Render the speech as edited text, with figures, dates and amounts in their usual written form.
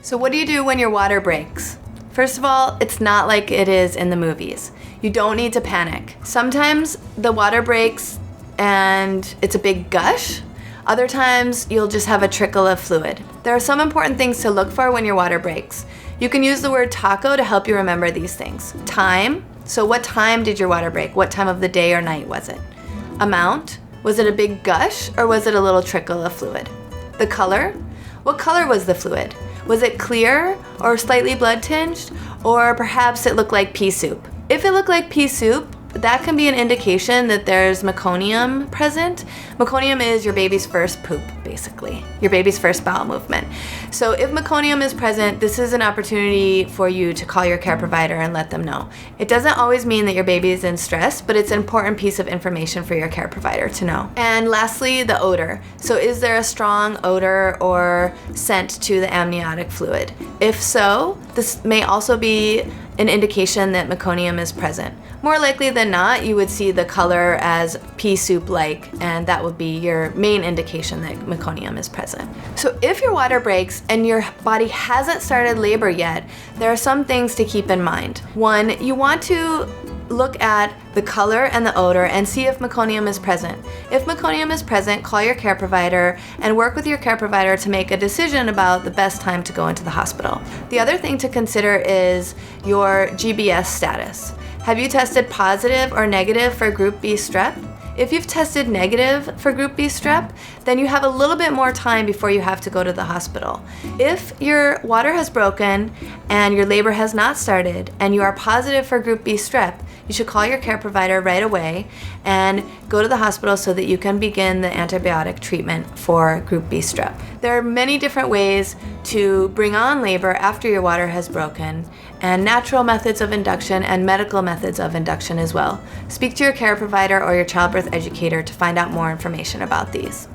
So what do you do when your water breaks? First of all, it's not like it is in the movies. You don't need to panic. Sometimes the water breaks and it's a big gush. Other times you'll just have a trickle of fluid. There are some important things to look for when your water breaks. You can use the word taco to help you remember these things. Time. So what time did your water break? What time of the day or night was it? Amount. Was it a big gush or was it a little trickle of fluid? The color. What color was the fluid? Was it clear or slightly blood tinged? Or perhaps it looked like pea soup? If it looked like pea soup, that can be an indication that there's meconium present. Meconium is your baby's first poop, basically. Your baby's first bowel movement. So if meconium is present, this is an opportunity for you to call your care provider and let them know. It doesn't always mean that your baby is in stress, but it's an important piece of information for your care provider to know. And lastly, the odor. So is there a strong odor or scent to the amniotic fluid? If so, this may also be an indication that meconium is present. More likely than not, you would see the color as pea soup-like, and that would be your main indication that meconium is present. So if your water breaks and your body hasn't started labor yet, there are some things to keep in mind. One, you want to look at the color and the odor and see if meconium is present. If meconium is present, call your care provider and work with your care provider to make a decision about the best time to go into the hospital. The other thing to consider is your GBS status. Have you tested positive or negative for group B strep? If you've tested negative for group B strep, then you have a little bit more time before you have to go to the hospital. If your water has broken and your labor has not started and you are positive for group B strep, you should call your care provider right away and go to the hospital so that you can begin the antibiotic treatment for group B strep. There are many different ways to bring on labor after your water has broken, and natural methods of induction and medical methods of induction as well. Speak to your care provider or your childbirth educator to find out more information about these.